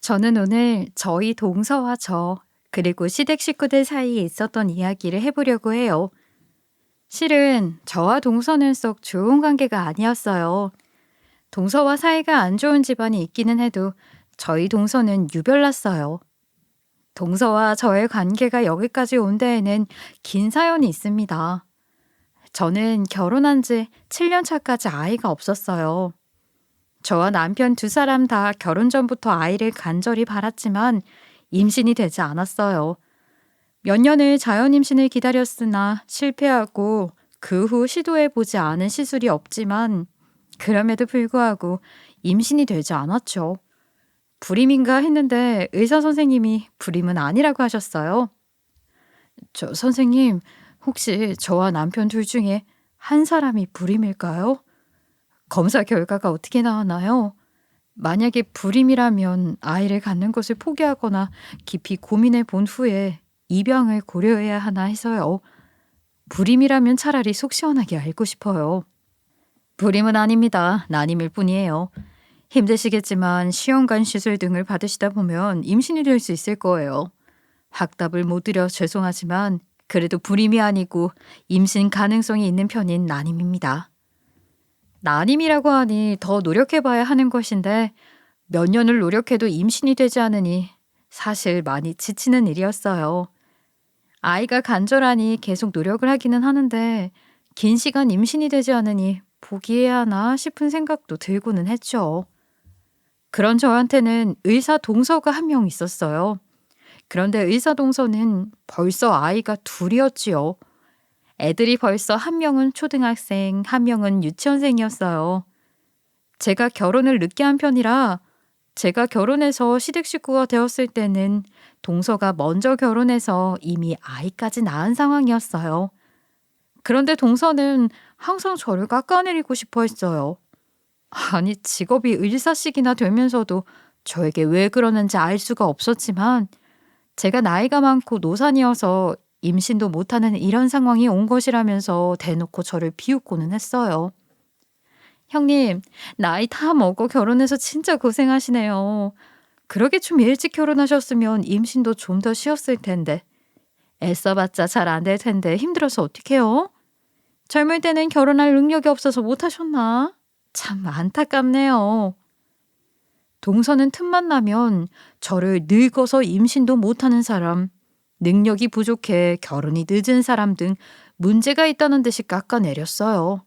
저는 오늘 저희 동서와 그리고 시댁 식구들 사이에 있었던 이야기를 해보려고 해요. 실은 저와 동서는 썩 좋은 관계가 아니었어요. 동서와 사이가 안 좋은 집안이 있기는 해도 저희 동서는 유별났어요. 동서와 저의 관계가 여기까지 온 데에는 긴 사연이 있습니다. 저는 결혼한 지 7년 차까지 아이가 없었어요. 저와 남편 두 사람 다 결혼 전부터 아이를 간절히 바랐지만 임신이 되지 않았어요. 몇 년을 자연 임신을 기다렸으나 실패하고 그 후 시도해보지 않은 시술이 없지만 그럼에도 불구하고 임신이 되지 않았죠. 불임인가 했는데 의사 선생님이 불임은 아니라고 하셨어요. 저 선생님, 혹시 저와 남편 둘 중에 한 사람이 불임일까요? 검사 결과가 어떻게 나왔나요? 만약에 불임이라면 아이를 갖는 것을 포기하거나 깊이 고민해 본 후에 입양을 고려해야 하나 해서요. 불임이라면 차라리 속 시원하게 알고 싶어요. 불임은 아닙니다. 난임일 뿐이에요. 힘드시겠지만 시험관 시술 등을 받으시다 보면 임신이 될 수 있을 거예요. 확답을 못 드려 죄송하지만 그래도 불임이 아니고 임신 가능성이 있는 편인 난임입니다. 난임이라고 하니 더 노력해봐야 하는 것인데 몇 년을 노력해도 임신이 되지 않으니 사실 많이 지치는 일이었어요. 아이가 간절하니 계속 노력을 하기는 하는데 긴 시간 임신이 되지 않으니 포기해야 하나 싶은 생각도 들고는 했죠. 그런 저한테는 의사 동서가 한 명 있었어요. 그런데 의사 동서는 벌써 아이가 둘이었지요. 애들이 벌써 한 명은 초등학생, 한 명은 유치원생이었어요. 제가 결혼을 늦게 한 편이라 제가 결혼해서 시댁 식구가 되었을 때는 동서가 먼저 결혼해서 이미 아이까지 낳은 상황이었어요. 그런데 동서는 항상 저를 깎아내리고 싶어 했어요. 아니, 직업이 의사식이나 되면서도 저에게 왜 그러는지 알 수가 없었지만 제가 나이가 많고 노산이어서 임신도 못하는 이런 상황이 온 것이라면서 대놓고 저를 비웃고는 했어요. 형님, 나이 다 먹어 결혼해서 진짜 고생하시네요. 그러게 좀 일찍 결혼하셨으면 임신도 좀 더 쉬웠을 텐데. 애써봤자 잘 안 될 텐데 힘들어서 어떡해요? 젊을 때는 결혼할 능력이 없어서 못하셨나? 참 안타깝네요. 동서는 틈만 나면 저를 늙어서 임신도 못하는 사람, 능력이 부족해 결혼이 늦은 사람 등 문제가 있다는 듯이 깎아내렸어요.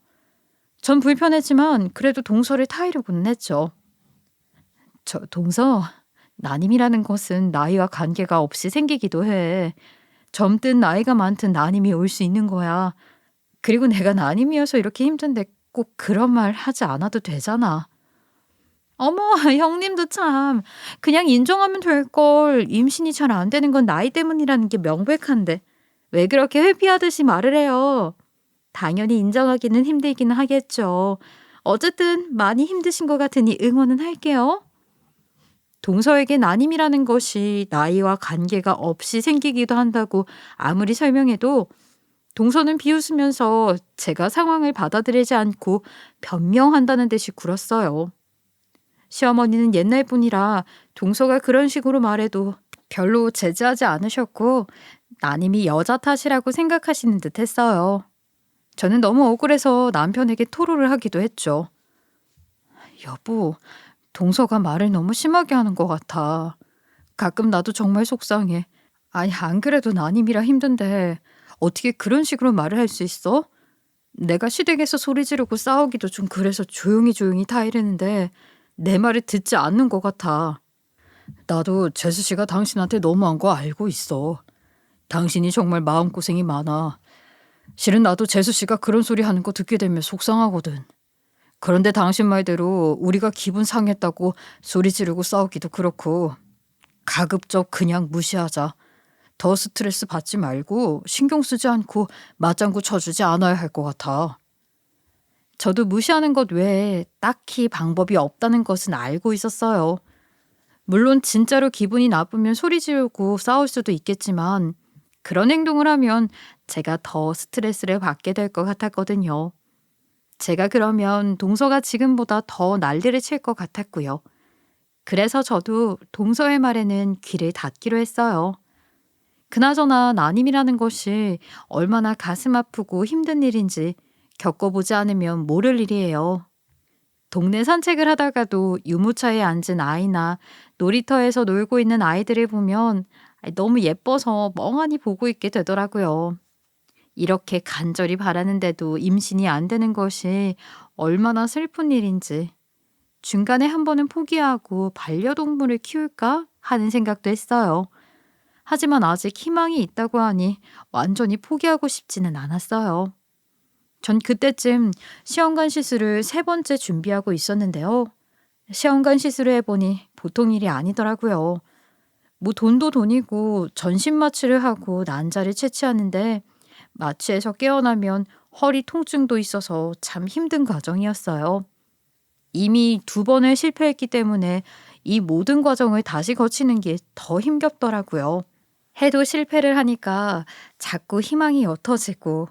전 불편했지만 그래도 동서를 타이르고는 했죠. 저 동서, 난임이라는 것은 나이와 관계가 없이 생기기도 해. 젊든 나이가 많든 난임이 올 수 있는 거야. 그리고 내가 난임이어서 이렇게 힘든데 꼭 그런 말 하지 않아도 되잖아. 어머, 형님도 참. 그냥 인정하면 될 걸. 임신이 잘 안 되는 건 나이 때문이라는 게 명백한데. 왜 그렇게 회피하듯이 말을 해요? 당연히 인정하기는 힘들기는 하겠죠. 어쨌든 많이 힘드신 것 같으니 응원은 할게요. 동서에게 난임이라는 것이 나이와 관계가 없이 생기기도 한다고 아무리 설명해도 동서는 비웃으면서 제가 상황을 받아들이지 않고 변명한다는 듯이 굴었어요. 시어머니는 옛날 분이라 동서가 그런 식으로 말해도 별로 제지하지 않으셨고 난임이 여자 탓이라고 생각하시는 듯 했어요. 저는 너무 억울해서 남편에게 토로를 하기도 했죠. 여보, 동서가 말을 너무 심하게 하는 것 같아. 가끔 나도 정말 속상해. 아니, 안 그래도 난임이라 힘든데 어떻게 그런 식으로 말을 할 수 있어? 내가 시댁에서 소리 지르고 싸우기도 좀 그래서 조용히 타이르는데 내 말을 듣지 않는 것 같아. 나도 재수 씨가 당신한테 너무한 거 알고 있어. 당신이 정말 마음고생이 많아. 실은 나도 재수 씨가 그런 소리 하는 거 듣게 되면 속상하거든. 그런데 당신 말대로 우리가 기분 상했다고 소리 지르고 싸우기도 그렇고 가급적 그냥 무시하자. 더 스트레스 받지 말고 신경 쓰지 않고 맞장구 쳐주지 않아야 할 것 같아. 저도 무시하는 것 외에 딱히 방법이 없다는 것은 알고 있었어요. 물론 진짜로 기분이 나쁘면 소리 지르고 싸울 수도 있겠지만 그런 행동을 하면 제가 더 스트레스를 받게 될 것 같았거든요. 제가 그러면 동서가 지금보다 더 난리를 칠 것 같았고요. 그래서 저도 동서의 말에는 귀를 닫기로 했어요. 그나저나 난임이라는 것이 얼마나 가슴 아프고 힘든 일인지 겪어보지 않으면 모를 일이에요. 동네 산책을 하다가도 유모차에 앉은 아이나 놀이터에서 놀고 있는 아이들을 보면 너무 예뻐서 멍하니 보고 있게 되더라고요. 이렇게 간절히 바라는데도 임신이 안 되는 것이 얼마나 슬픈 일인지 중간에 한 번은 포기하고 반려동물을 키울까 하는 생각도 했어요. 하지만 아직 희망이 있다고 하니 완전히 포기하고 싶지는 않았어요. 전 그때쯤 시험관 시술을 세 번째 준비하고 있었는데요. 시험관 시술을 해보니 보통 일이 아니더라고요. 뭐 돈도 돈이고 전신 마취를 하고 난자를 채취하는데 마취에서 깨어나면 허리 통증도 있어서 참 힘든 과정이었어요. 이미 2번을 실패했기 때문에 이 모든 과정을 다시 거치는 게 더 힘겹더라고요. 해도 실패를 하니까 자꾸 희망이 옅어지고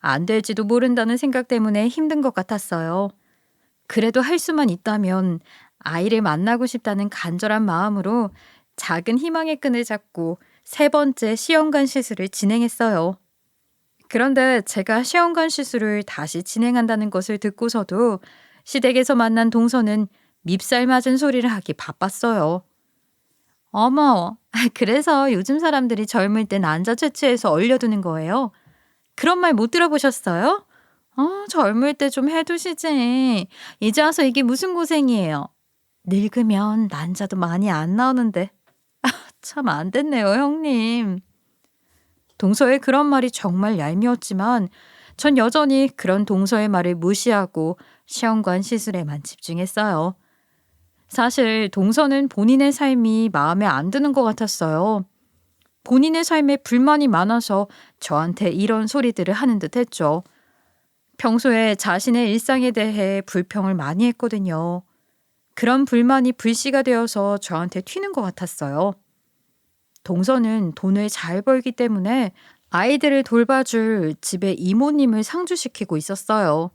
안 될지도 모른다는 생각 때문에 힘든 것 같았어요. 그래도 할 수만 있다면 아이를 만나고 싶다는 간절한 마음으로 작은 희망의 끈을 잡고 세 번째 시험관 시술을 진행했어요. 그런데 제가 시험관 시술을 다시 진행한다는 것을 듣고서도 시댁에서 만난 동서는 밉살 맞은 소리를 하기 바빴어요. 어머, 그래서 요즘 사람들이 젊을 땐 난자 채취해서 얼려두는 거예요? 그런 말 못 들어보셨어요? 젊을 때 좀 해두시지. 이제 와서 이게 무슨 고생이에요. 늙으면 난자도 많이 안 나오는데. 참 안 됐네요, 형님. 동서의 그런 말이 정말 얄미웠지만 전 여전히 그런 동서의 말을 무시하고 시험관 시술에만 집중했어요. 사실 동서는 본인의 삶이 마음에 안 드는 것 같았어요. 본인의 삶에 불만이 많아서 저한테 이런 소리들을 하는 듯 했죠. 평소에 자신의 일상에 대해 불평을 많이 했거든요. 그런 불만이 불씨가 되어서 저한테 튀는 것 같았어요. 동서는 돈을 잘 벌기 때문에 아이들을 돌봐줄 집에 이모님을 상주시키고 있었어요.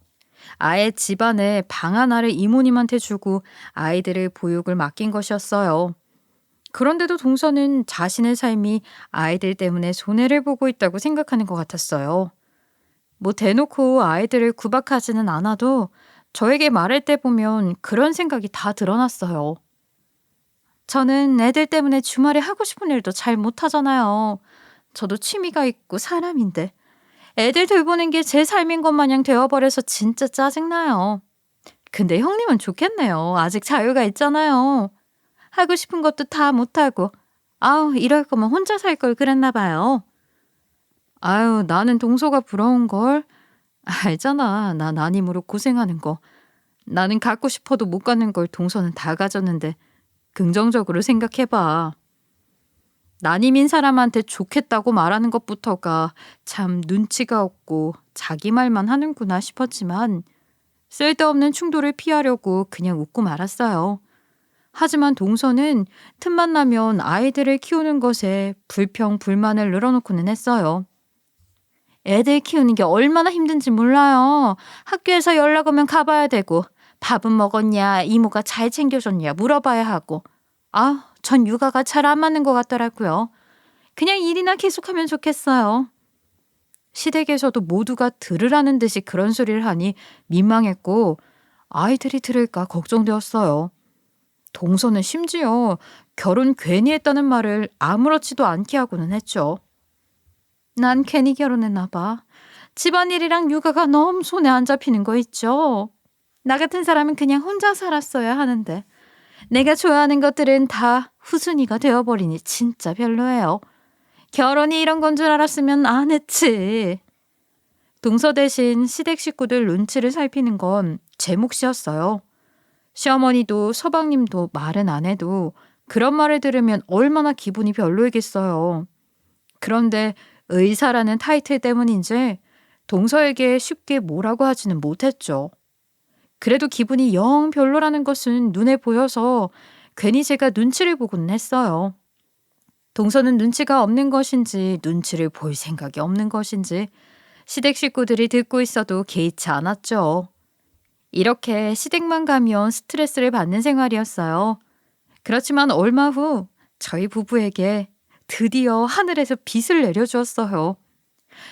아예 집안에 방 하나를 이모님한테 주고 아이들을 보육을 맡긴 것이었어요. 그런데도 동서는 자신의 삶이 아이들 때문에 손해를 보고 있다고 생각하는 것 같았어요. 뭐 대놓고 아이들을 구박하지는 않아도 저에게 말할 때 보면 그런 생각이 다 드러났어요. 저는 애들 때문에 주말에 하고 싶은 일도 잘 못하잖아요. 저도 취미가 있고 사람인데 애들 돌보는 게 제 삶인 것 마냥 되어버려서 진짜 짜증나요. 근데 형님은 좋겠네요. 아직 자유가 있잖아요. 하고 싶은 것도 다 못하고. 아우, 이럴 거면 혼자 살 걸 그랬나 봐요. 아유, 나는 동서가 부러운걸. 알잖아. 나 난임으로 고생하는 거. 나는 갖고 싶어도 못 갖는 걸 동서는 다 가졌는데 긍정적으로 생각해봐. 난임인 사람한테 좋겠다고 말하는 것부터가 참 눈치가 없고 자기 말만 하는구나 싶었지만 쓸데없는 충돌을 피하려고 그냥 웃고 말았어요. 하지만 동서는 틈만 나면 아이들을 키우는 것에 불평, 불만을 늘어놓고는 했어요. 애들 키우는 게 얼마나 힘든지 몰라요. 학교에서 연락 오면 가봐야 되고 밥은 먹었냐, 이모가 잘 챙겨줬냐 물어봐야 하고. 전 육아가 잘 안 맞는 것 같더라고요. 그냥 일이나 계속하면 좋겠어요. 시댁에서도 모두가 들으라는 듯이 그런 소리를 하니 민망했고 아이들이 들을까 걱정되었어요. 동서는 심지어 결혼 괜히 했다는 말을 아무렇지도 않게 하고는 했죠. 난 괜히 결혼했나 봐. 집안일이랑 육아가 너무 손에 안 잡히는 거 있죠. 나 같은 사람은 그냥 혼자 살았어야 하는데 내가 좋아하는 것들은 다 후순위가 되어버리니 진짜 별로예요. 결혼이 이런 건 줄 알았으면 안 했지. 동서 대신 시댁 식구들 눈치를 살피는 건 제 몫이었어요. 시어머니도 서방님도 말은 안 해도 그런 말을 들으면 얼마나 기분이 별로이겠어요. 그런데 의사라는 타이틀 때문인지 동서에게 쉽게 뭐라고 하지는 못했죠. 그래도 기분이 영 별로라는 것은 눈에 보여서 괜히 제가 눈치를 보곤 했어요. 동서는 눈치가 없는 것인지 눈치를 볼 생각이 없는 것인지 시댁 식구들이 듣고 있어도 개의치 않았죠. 이렇게 시댁만 가면 스트레스를 받는 생활이었어요. 그렇지만 얼마 후 저희 부부에게 드디어 하늘에서 빛을 내려주었어요.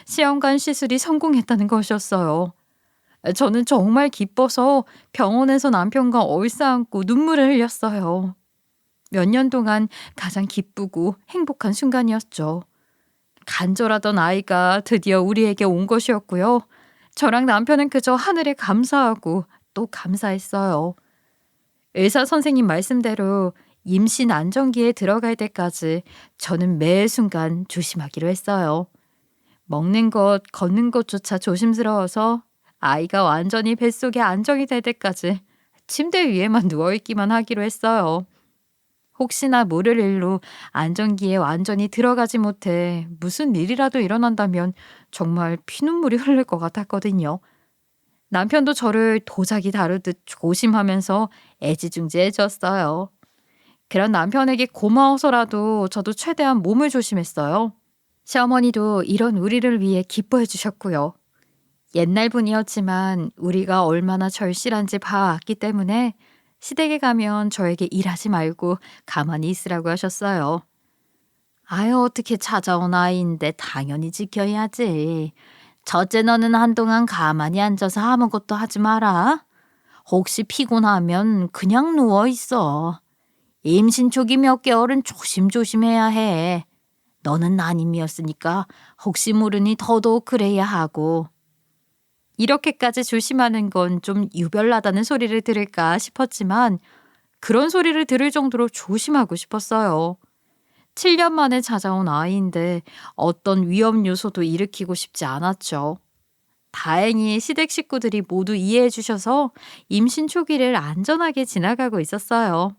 시험관 시술이 성공했다는 것이었어요. 저는 정말 기뻐서 병원에서 남편과 얼싸안고 눈물을 흘렸어요. 몇 년 동안 가장 기쁘고 행복한 순간이었죠. 간절하던 아이가 드디어 우리에게 온 것이었고요. 저랑 남편은 그저 하늘에 감사하고 또 감사했어요. 의사 선생님 말씀대로 임신 안정기에 들어갈 때까지 저는 매 순간 조심하기로 했어요. 먹는 것, 걷는 것조차 조심스러워서 아이가 완전히 뱃속에 안정이 될 때까지 침대 위에만 누워있기만 하기로 했어요. 혹시나 모를 일로 안정기에 완전히 들어가지 못해 무슨 일이라도 일어난다면 정말 피눈물이 흐를 것 같았거든요. 남편도 저를 도자기 다루듯 조심하면서 애지중지해줬어요. 그런 남편에게 고마워서라도 저도 최대한 몸을 조심했어요. 시어머니도 이런 우리를 위해 기뻐해 주셨고요. 옛날 분이었지만 우리가 얼마나 절실한지 봐왔기 때문에 시댁에 가면 저에게 일하지 말고 가만히 있으라고 하셨어요. 아유, 어떻게 찾아온 아이인데 당연히 지켜야지. 첫째 너는 한동안 가만히 앉아서 아무것도 하지 마라. 혹시 피곤하면 그냥 누워 있어. 임신 초기 몇 개월은 조심조심해야 해. 너는 난임이었으니까 혹시 모르니 더더욱 그래야 하고. 이렇게까지 조심하는 건 좀 유별나다는 소리를 들을까 싶었지만 그런 소리를 들을 정도로 조심하고 싶었어요. 7년 만에 찾아온 아이인데 어떤 위험 요소도 일으키고 싶지 않았죠. 다행히 시댁 식구들이 모두 이해해 주셔서 임신 초기를 안전하게 지나가고 있었어요.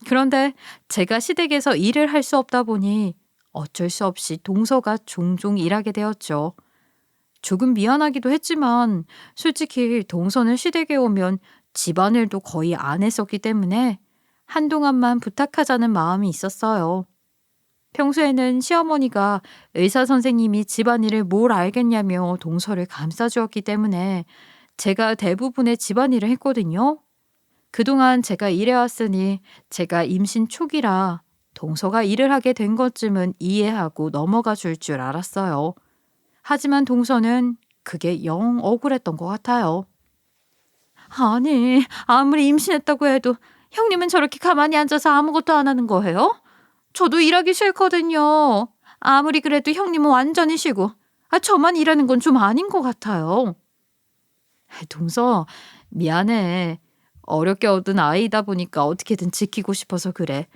그런데 제가 시댁에서 일을 할 수 없다 보니 어쩔 수 없이 동서가 종종 일하게 되었죠. 조금 미안하기도 했지만 솔직히 동서는 시댁에 오면 집안일도 거의 안 했었기 때문에 한동안만 부탁하자는 마음이 있었어요. 평소에는 시어머니가 의사 선생님이 집안일을 뭘 알겠냐며 동서를 감싸주었기 때문에 제가 대부분의 집안일을 했거든요. 그동안 제가 일해왔으니 제가 임신 초기라 동서가 일을 하게 된 것쯤은 이해하고 넘어가 줄 알았어요. 하지만 동서는 그게 영 억울했던 것 같아요. 아니, 아무리 임신했다고 해도 형님은 저렇게 가만히 앉아서 아무것도 안 하는 거예요? 저도 일하기 싫거든요. 아무리 그래도 형님은 완전히 쉬고, 저만 일하는 건 좀 아닌 것 같아요. 동서, 미안해. 어렵게 얻은 아이다 보니까 어떻게든 지키고 싶어서 그래.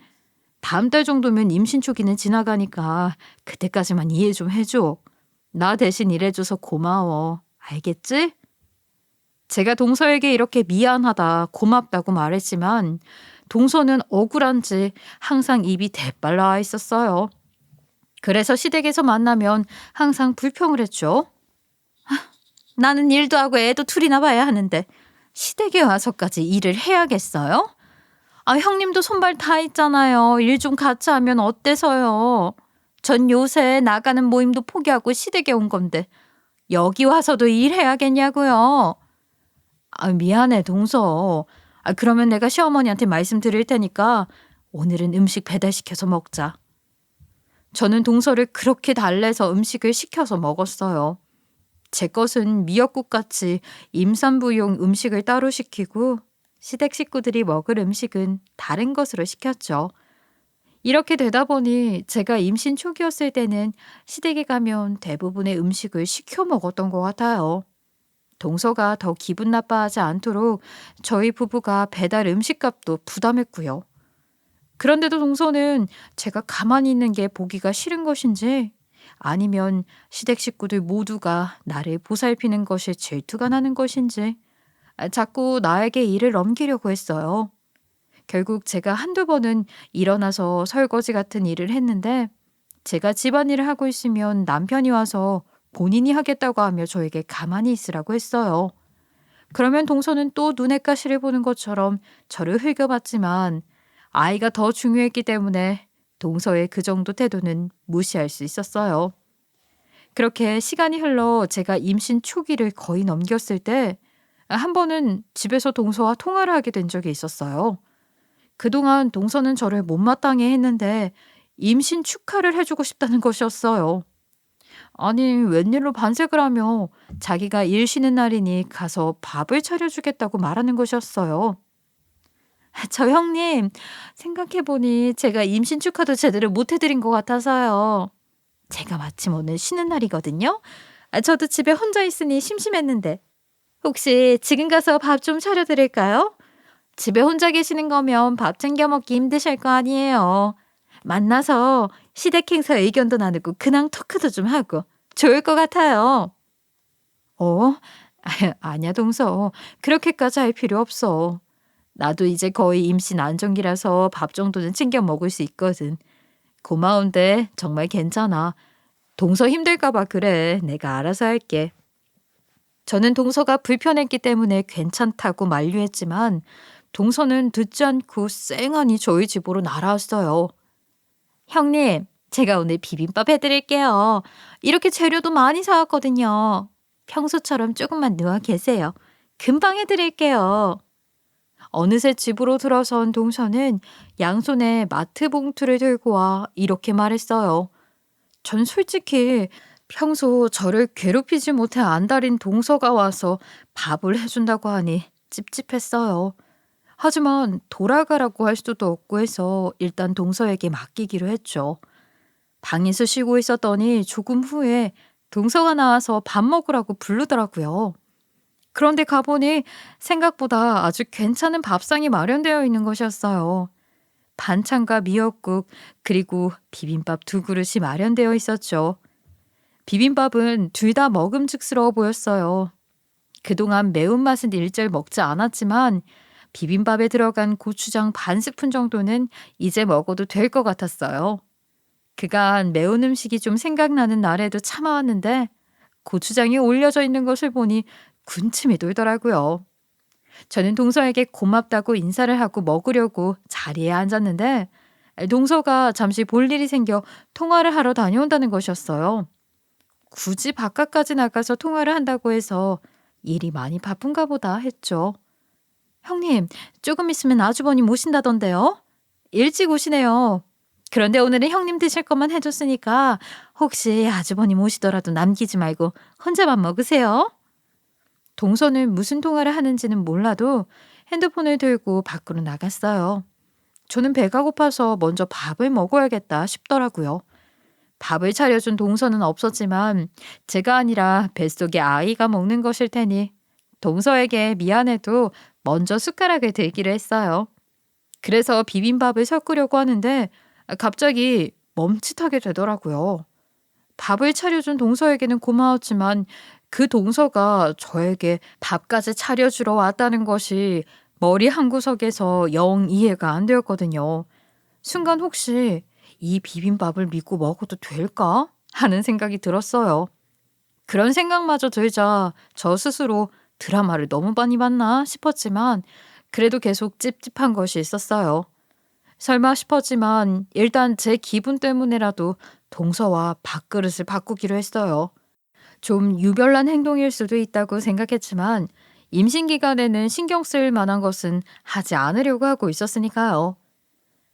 다음 달 정도면 임신 초기는 지나가니까 그때까지만 이해 좀 해줘. 나 대신 일해줘서 고마워. 알겠지? 제가 동서에게 이렇게 미안하다, 고맙다고 말했지만 동서는 억울한지 항상 입이 대빨 나와 있었어요. 그래서 시댁에서 만나면 항상 불평을 했죠. 나는 일도 하고 애도 둘이나 봐야 하는데 시댁에 와서까지 일을 해야겠어요? 형님도 손발 다 있잖아요. 일 좀 같이 하면 어때서요? 전 요새 나가는 모임도 포기하고 시댁에 온 건데 여기 와서도 일해야겠냐고요. 미안해 동서. 그러면 내가 시어머니한테 말씀드릴 테니까 오늘은 음식 배달시켜서 먹자. 저는 동서를 그렇게 달래서 음식을 시켜서 먹었어요. 제 것은 미역국같이 임산부용 음식을 따로 시키고 시댁 식구들이 먹을 음식은 다른 것으로 시켰죠. 이렇게 되다 보니 제가 임신 초기였을 때는 시댁에 가면 대부분의 음식을 시켜 먹었던 것 같아요. 동서가 더 기분 나빠하지 않도록 저희 부부가 배달 음식값도 부담했고요. 그런데도 동서는 제가 가만히 있는 게 보기가 싫은 것인지 아니면 시댁 식구들 모두가 나를 보살피는 것이 질투가 나는 것인지 자꾸 나에게 일을 넘기려고 했어요. 결국 제가 한두 번은 일어나서 설거지 같은 일을 했는데 제가 집안일을 하고 있으면 남편이 와서 본인이 하겠다고 하며 저에게 가만히 있으라고 했어요. 그러면 동서는 또 눈엣 가시를 보는 것처럼 저를 흘겨봤지만 아이가 더 중요했기 때문에 동서의 그 정도 태도는 무시할 수 있었어요. 그렇게 시간이 흘러 제가 임신 초기를 거의 넘겼을 때 한 번은 집에서 동서와 통화를 하게 된 적이 있었어요. 그동안 동서는 저를 못마땅해 했는데 임신 축하를 해주고 싶다는 것이었어요. 아니, 웬일로 반색을 하며 자기가 일 쉬는 날이니 가서 밥을 차려주겠다고 말하는 것이었어요. 저 형님, 생각해보니 제가 임신 축하도 제대로 못 해드린 것 같아서요. 제가 마침 오늘 쉬는 날이거든요. 저도 집에 혼자 있으니 심심했는데 혹시 지금 가서 밥 좀 차려드릴까요? 집에 혼자 계시는 거면 밥 챙겨 먹기 힘드실 거 아니에요. 만나서 시댁 행사 의견도 나누고 근황 토크도 좀 하고 좋을 것 같아요. 어? 아니야, 동서. 그렇게까지 할 필요 없어. 나도 이제 거의 임신 안정기라서 밥 정도는 챙겨 먹을 수 있거든. 고마운데 정말 괜찮아. 동서 힘들까 봐 그래. 내가 알아서 할게. 저는 동서가 불편했기 때문에 괜찮다고 만류했지만 동서는 듣지 않고 쌩하니 저희 집으로 날아왔어요. 형님, 제가 오늘 비빔밥 해드릴게요. 이렇게 재료도 많이 사왔거든요. 평소처럼 조금만 누워 계세요. 금방 해드릴게요. 어느새 집으로 들어선 동서는 양손에 마트 봉투를 들고 와 이렇게 말했어요. 전 솔직히 평소 저를 괴롭히지 못해 안달인 동서가 와서 밥을 해준다고 하니 찝찝했어요. 하지만 돌아가라고 할 수도 없고 해서 일단 동서에게 맡기기로 했죠. 방에서 쉬고 있었더니 조금 후에 동서가 나와서 밥 먹으라고 부르더라고요. 그런데 가보니 생각보다 아주 괜찮은 밥상이 마련되어 있는 것이었어요. 반찬과 미역국, 그리고 비빔밥 두 그릇이 마련되어 있었죠. 비빔밥은 둘 다 먹음직스러워 보였어요. 그동안 매운맛은 일절 먹지 않았지만 비빔밥에 들어간 고추장 반 스푼 정도는 이제 먹어도 될 것 같았어요. 그간 매운 음식이 좀 생각나는 날에도 참아왔는데 고추장이 올려져 있는 것을 보니 군침이 돌더라고요. 저는 동서에게 고맙다고 인사를 하고 먹으려고 자리에 앉았는데 동서가 잠시 볼 일이 생겨 통화를 하러 다녀온다는 것이었어요. 굳이 바깥까지 나가서 통화를 한다고 해서 일이 많이 바쁜가 보다 했죠. 형님, 조금 있으면 아주버님 오신다던데요? 일찍 오시네요. 그런데 오늘은 형님 드실 것만 해줬으니까 혹시 아주버님 오시더라도 남기지 말고 혼자만 먹으세요. 동서는 무슨 통화를 하는지는 몰라도 핸드폰을 들고 밖으로 나갔어요. 저는 배가 고파서 먼저 밥을 먹어야겠다 싶더라고요. 밥을 차려준 동서는 없었지만 제가 아니라 뱃속에 아이가 먹는 것일 테니 동서에게 미안해도 먼저 숟가락을 들기로 했어요. 그래서 비빔밥을 섞으려고 하는데 갑자기 멈칫하게 되더라고요. 밥을 차려준 동서에게는 고마웠지만 그 동서가 저에게 밥까지 차려주러 왔다는 것이 머리 한구석에서 영 이해가 안 되었거든요. 순간 혹시 이 비빔밥을 믿고 먹어도 될까? 하는 생각이 들었어요. 그런 생각마저 들자 저 스스로 드라마를 너무 많이 봤나 싶었지만 그래도 계속 찝찝한 것이 있었어요. 설마 싶었지만 일단 제 기분 때문에라도 동서와 밥그릇을 바꾸기로 했어요. 좀 유별난 행동일 수도 있다고 생각했지만 임신 기간에는 신경 쓸 만한 것은 하지 않으려고 하고 있었으니까요.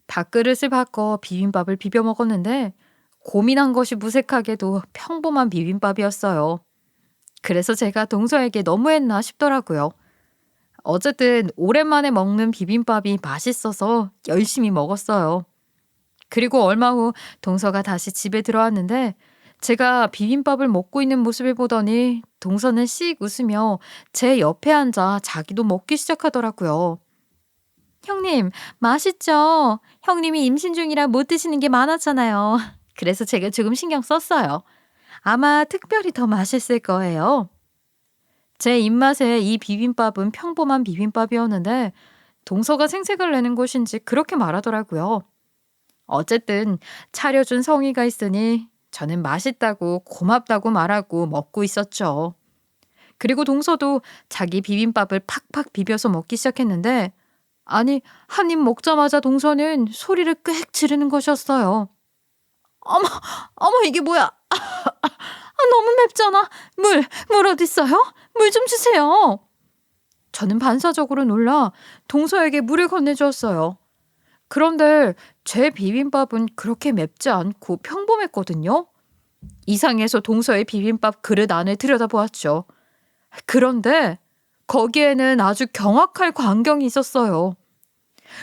밥그릇을 바꿔 비빔밥을 비벼 먹었는데 고민한 것이 무색하게도 평범한 비빔밥이었어요. 그래서 제가 동서에게 너무했나 싶더라고요. 어쨌든 오랜만에 먹는 비빔밥이 맛있어서 열심히 먹었어요. 그리고 얼마 후 동서가 다시 집에 들어왔는데 제가 비빔밥을 먹고 있는 모습을 보더니 동서는 씩 웃으며 제 옆에 앉아 자기도 먹기 시작하더라고요. 형님, 맛있죠? 형님이 임신 중이라 못 드시는 게 많았잖아요. 그래서 제가 조금 신경 썼어요. 아마 특별히 더 맛있을 거예요. 제 입맛에 이 비빔밥은 평범한 비빔밥이었는데 동서가 생색을 내는 것인지 그렇게 말하더라고요. 어쨌든 차려준 성의가 있으니 저는 맛있다고 고맙다고 말하고 먹고 있었죠. 그리고 동서도 자기 비빔밥을 팍팍 비벼서 먹기 시작했는데 아니, 한 입 먹자마자 동서는 소리를 꽥 지르는 것이었어요. 어머, 어머, 이게 뭐야? 너무 맵잖아. 물 어딨어요? 물 좀 주세요. 저는 반사적으로 놀라 동서에게 물을 건네주었어요. 그런데 제 비빔밥은 그렇게 맵지 않고 평범했거든요. 이상해서 동서의 비빔밥 그릇 안을 들여다보았죠. 그런데 거기에는 아주 경악할 광경이 있었어요.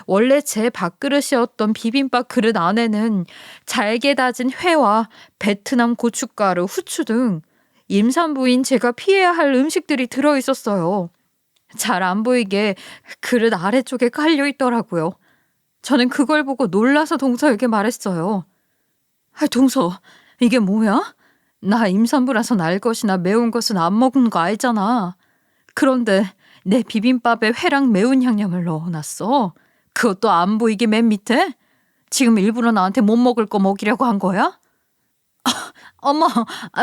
원래 제 밥그릇이었던 비빔밥 그릇 안에는 잘게 다진 회와 베트남 고춧가루, 후추 등 임산부인 제가 피해야 할 음식들이 들어있었어요. 잘 안 보이게 그릇 아래쪽에 깔려 있더라고요. 저는 그걸 보고 놀라서 동서에게 말했어요. 아, 동서, 이게 뭐야? 나 임산부라서 날 것이나 매운 것은 안 먹는 거 알잖아. 그런데 내 비빔밥에 회랑 매운 양념을 넣어놨어. 그것도 안 보이게 맨 밑에? 지금 일부러 나한테 못 먹을 거 먹이려고 한 거야? 어머,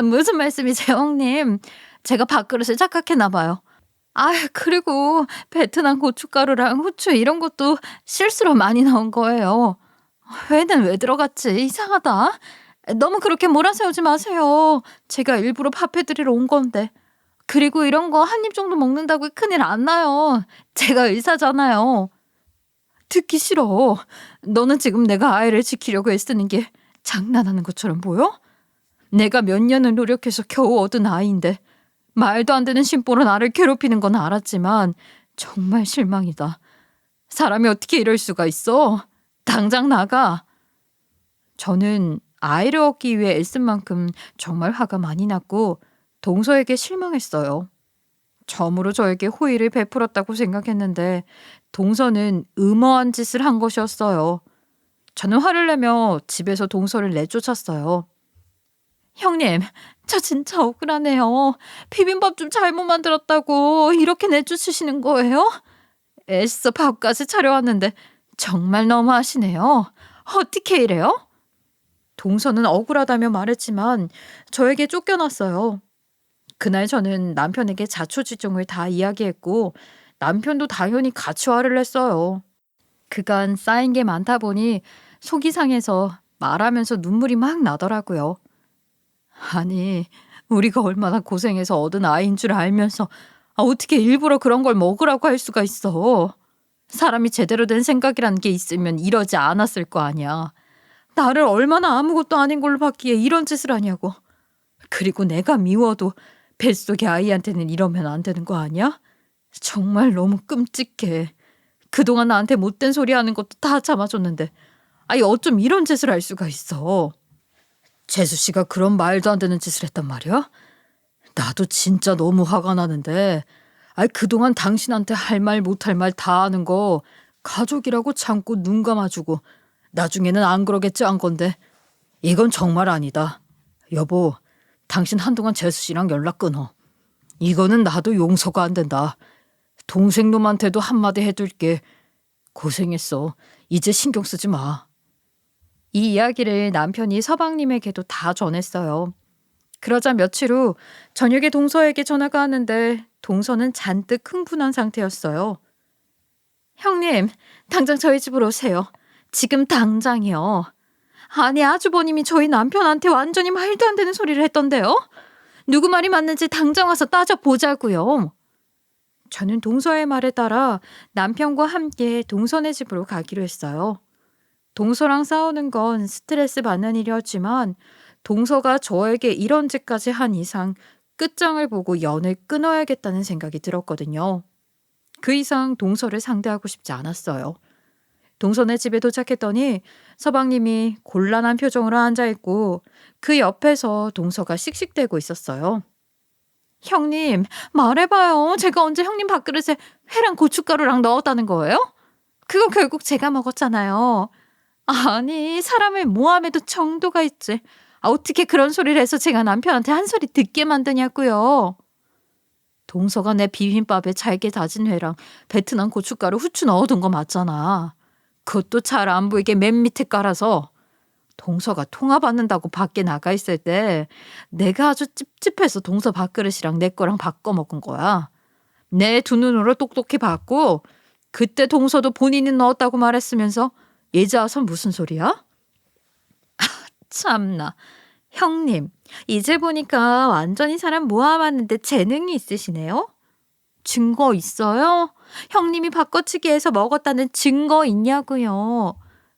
무슨 말씀이세요, 형님? 제가 밥그릇을 착각했나 봐요. 아, 그리고 베트남 고춧가루랑 후추 이런 것도 실수로 많이 넣은 거예요. 회는 왜 들어갔지? 이상하다. 너무 그렇게 몰아세우지 마세요. 제가 일부러 밥해드리러 온 건데. 그리고 이런 거 한 입 정도 먹는다고 큰일 안 나요. 제가 의사잖아요. 듣기 싫어. 너는 지금 내가 아이를 지키려고 애쓰는 게 장난하는 것처럼 보여? 내가 몇 년을 노력해서 겨우 얻은 아이인데 말도 안 되는 심보로 나를 괴롭히는 건 알았지만 정말 실망이다. 사람이 어떻게 이럴 수가 있어? 당장 나가. 저는 아이를 얻기 위해 애쓴 만큼 정말 화가 많이 났고 동서에게 실망했어요. 처음으로 저에게 호의를 베풀었다고 생각했는데 동서는 음어한 짓을 한 것이었어요. 저는 화를 내며 집에서 동서를 내쫓았어요. 형님, 저 진짜 억울하네요. 비빔밥 좀 잘못 만들었다고 이렇게 내쫓으시는 거예요? 애써 밥까지 차려왔는데 정말 너무하시네요. 어떻게 이래요? 동서는 억울하다며 말했지만 저에게 쫓겨났어요. 그날 저는 남편에게 자초지종을 다 이야기했고 남편도 당연히 같이 화를 냈어요. 그간 쌓인 게 많다 보니 속이 상해서 말하면서 눈물이 막 나더라고요. 아니, 우리가 얼마나 고생해서 얻은 아이인 줄 알면서 어떻게 일부러 그런 걸 먹으라고 할 수가 있어. 사람이 제대로 된 생각이라는 게 있으면 이러지 않았을 거 아니야. 나를 얼마나 아무것도 아닌 걸로 받기에 이런 짓을 하냐고. 그리고 내가 미워도 뱃속의 아이한테는 이러면 안 되는 거 아니야? 정말 너무 끔찍해. 그동안 나한테 못된 소리 하는 것도 다 참아줬는데 아니 어쩜 이런 짓을 할 수가 있어. 재수 씨가 그런 말도 안 되는 짓을 했단 말이야? 나도 진짜 너무 화가 나는데 아니 그동안 당신한테 할 말 못할 말 다 하는 거 가족이라고 참고 눈 감아주고 나중에는 안 그러겠지 한 건데 이건 정말 아니다. 여보, 당신 한동안 재수 씨랑 연락 끊어. 이거는 나도 용서가 안 된다. 동생 놈한테도 한마디 해둘게. 고생했어. 이제 신경 쓰지 마. 이 이야기를 남편이 서방님에게도 다 전했어요. 그러자 며칠 후 저녁에 동서에게 전화가 왔는데 동서는 잔뜩 흥분한 상태였어요. 형님, 당장 저희 집으로 오세요. 지금 당장이요. 아니, 아주버님이 저희 남편한테 완전히 말도 안 되는 소리를 했던데요. 누구 말이 맞는지 당장 와서 따져보자고요. 저는 동서의 말에 따라 남편과 함께 동서네 집으로 가기로 했어요. 동서랑 싸우는 건 스트레스 받는 일이었지만 동서가 저에게 이런 짓까지 한 이상 끝장을 보고 연을 끊어야겠다는 생각이 들었거든요. 그 이상 동서를 상대하고 싶지 않았어요. 동서네 집에 도착했더니 서방님이 곤란한 표정으로 앉아있고 그 옆에서 동서가 씩씩대고 있었어요. 형님, 말해봐요. 제가 언제 형님 밥그릇에 회랑 고춧가루랑 넣었다는 거예요? 그거 결국 제가 먹었잖아요. 아니, 사람을 모함해도 정도가 있지. 어떻게 그런 소리를 해서 제가 남편한테 한 소리 듣게 만드냐고요. 동서가 내 비빔밥에 잘게 다진 회랑 베트남 고춧가루 후추 넣어둔 거 맞잖아. 그것도 잘 안 보이게 맨 밑에 깔아서 동서가 통화 받는다고 밖에 나가 있을 때 내가 아주 찝찝해서 동서 밥그릇이랑 내 거랑 바꿔 먹은 거야. 내 두 눈으로 똑똑히 봤고 그때 동서도 본인이 넣었다고 말했으면서 이제 와서 무슨 소리야? 참나. 형님, 이제 보니까 완전히 사람 모아봤는데 재능이 있으시네요? 증거 있어요? 형님이 바꿔치기해서 먹었다는 증거 있냐고요?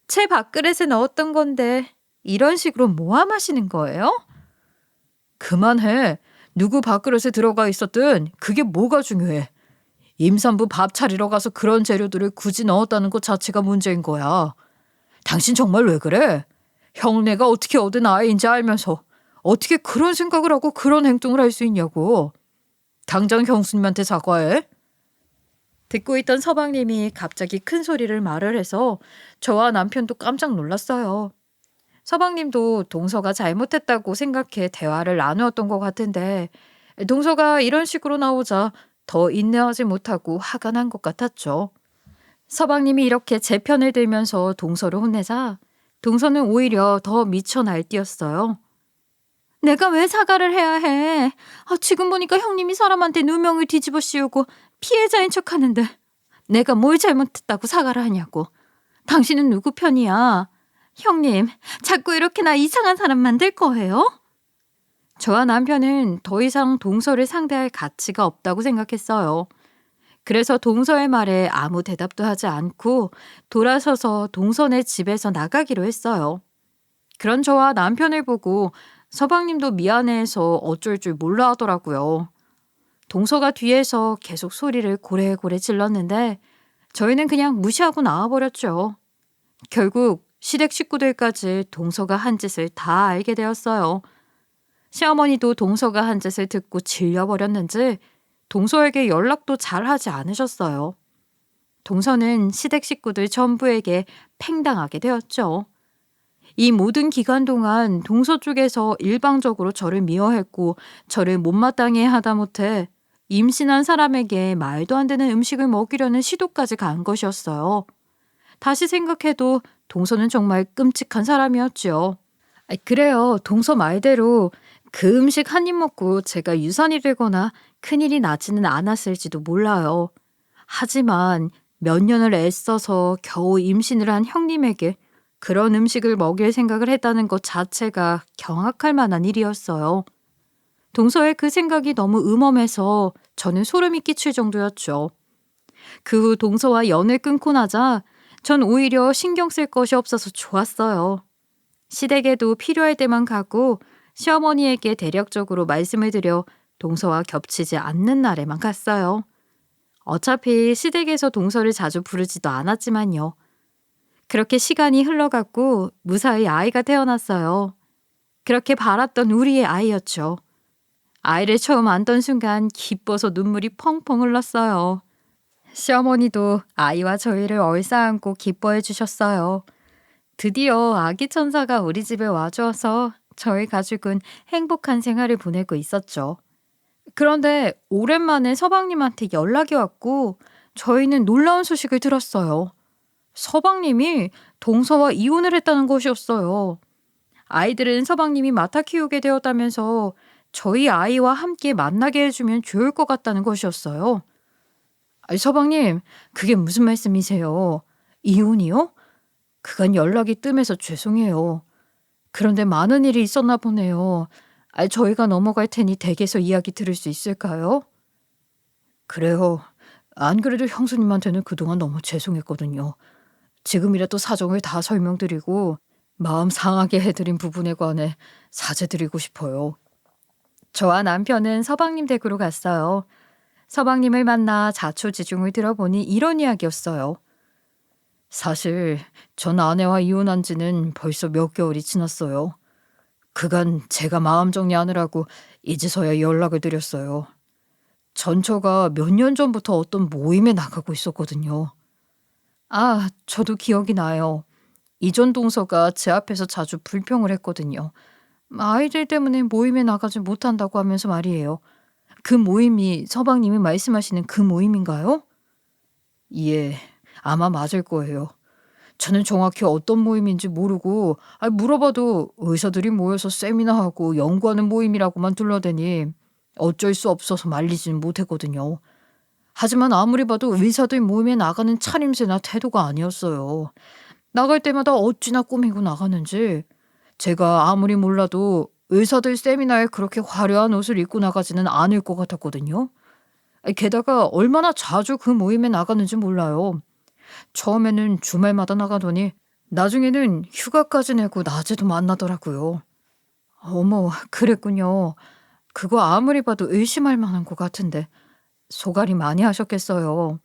제 밥그릇에 넣었던 건데 이런 식으로 모함하시는 거예요? 그만해. 누구 밥그릇에 들어가 있었든 그게 뭐가 중요해. 임산부 밥 차리러 가서 그런 재료들을 굳이 넣었다는 것 자체가 문제인 거야. 당신 정말 왜 그래? 형네가 어떻게 얻은 아이인지 알면서 어떻게 그런 생각을 하고 그런 행동을 할 수 있냐고. 당장 형수님한테 사과해. 듣고 있던 서방님이 갑자기 큰 소리를 말을 해서 저와 남편도 깜짝 놀랐어요. 서방님도 동서가 잘못했다고 생각해 대화를 나누었던 것 같은데 동서가 이런 식으로 나오자 더 인내하지 못하고 화가 난 것 같았죠. 서방님이 이렇게 제 편을 들면서 동서를 혼내자 동서는 오히려 더 미쳐 날뛰었어요. 내가 왜 사과를 해야 해? 지금 보니까 형님이 사람한테 누명을 뒤집어 씌우고 피해자인 척하는데 내가 뭘 잘못했다고 사과를 하냐고. 당신은 누구 편이야? 형님, 자꾸 이렇게 나 이상한 사람 만들 거예요? 저와 남편은 더 이상 동서를 상대할 가치가 없다고 생각했어요. 그래서 동서의 말에 아무 대답도 하지 않고 돌아서서 동서네 집에서 나가기로 했어요. 그런 저와 남편을 보고 서방님도 미안해해서 어쩔 줄 몰라 하더라고요. 동서가 뒤에서 계속 소리를 고래고래 질렀는데 저희는 그냥 무시하고 나와버렸죠. 결국 시댁 식구들까지 동서가 한 짓을 다 알게 되었어요. 시어머니도 동서가 한 짓을 듣고 질려버렸는지 동서에게 연락도 잘 하지 않으셨어요. 동서는 시댁 식구들 전부에게 팽당하게 되었죠. 이 모든 기간 동안 동서 쪽에서 일방적으로 저를 미워했고 저를 못마땅해 하다못해 임신한 사람에게 말도 안 되는 음식을 먹이려는 시도까지 간 것이었어요. 다시 생각해도 동서는 정말 끔찍한 사람이었죠. 그래요. 동서 말대로 그 음식 한 입 먹고 제가 유산이 되거나 큰일이 나지는 않았을지도 몰라요. 하지만 몇 년을 애써서 겨우 임신을 한 형님에게 그런 음식을 먹일 생각을 했다는 것 자체가 경악할 만한 일이었어요. 동서의 그 생각이 너무 음험해서 저는 소름이 끼칠 정도였죠. 그 후 동서와 연을 끊고 나자 전 오히려 신경 쓸 것이 없어서 좋았어요. 시댁에도 필요할 때만 가고 시어머니에게 대략적으로 말씀을 드려 동서와 겹치지 않는 날에만 갔어요. 어차피 시댁에서 동서를 자주 부르지도 않았지만요. 그렇게 시간이 흘러갔고 무사히 아이가 태어났어요. 그렇게 바랐던 우리의 아이였죠. 아이를 처음 안던 순간 기뻐서 눈물이 펑펑 흘렀어요. 시어머니도 아이와 저희를 얼싸안고 기뻐해 주셨어요. 드디어 아기 천사가 우리 집에 와주어서 저희 가족은 행복한 생활을 보내고 있었죠. 그런데 오랜만에 서방님한테 연락이 왔고 저희는 놀라운 소식을 들었어요. 서방님이 동서와 이혼을 했다는 것이었어요. 아이들은 서방님이 맡아 키우게 되었다면서 저희 아이와 함께 만나게 해주면 좋을 것 같다는 것이었어요. 서방님, 그게 무슨 말씀이세요? 이혼이요? 그간 연락이 뜸해서 죄송해요. 그런데 많은 일이 있었나 보네요. 저희가 넘어갈 테니 댁에서 이야기 들을 수 있을까요? 그래요. 안 그래도 형수님한테는 그동안 너무 죄송했거든요. 지금이라도 사정을 다 설명드리고 마음 상하게 해드린 부분에 관해 사죄드리고 싶어요. 저와 남편은 서방님 댁으로 갔어요. 서방님을 만나 자초지종을 들어보니 이런 이야기였어요. 사실 전 아내와 이혼한 지는 벌써 몇 개월이 지났어요. 그간 제가 마음 정리하느라고 이제서야 연락을 드렸어요. 전처가 몇 년 전부터 어떤 모임에 나가고 있었거든요. 저도 기억이 나요. 이전 동서가 제 앞에서 자주 불평을 했거든요. 아이들 때문에 모임에 나가지 못한다고 하면서 말이에요. 그 모임이 서방님이 말씀하시는 그 모임인가요? 예, 아마 맞을 거예요. 저는 정확히 어떤 모임인지 모르고 물어봐도 의사들이 모여서 세미나하고 연구하는 모임이라고만 둘러대니 어쩔 수 없어서 말리지는 못했거든요. 하지만 아무리 봐도 의사들 모임에 나가는 차림새나 태도가 아니었어요. 나갈 때마다 어찌나 꾸미고 나가는지 제가 아무리 몰라도 의사들 세미나에 그렇게 화려한 옷을 입고 나가지는 않을 것 같았거든요. 게다가 얼마나 자주 그 모임에 나가는지 몰라요. 처음에는 주말마다 나가더니 나중에는 휴가까지 내고 낮에도 만나더라고요. 어머, 그랬군요. 그거 아무리 봐도 의심할 만한 것 같은데 소갈이 많이 하셨겠어요.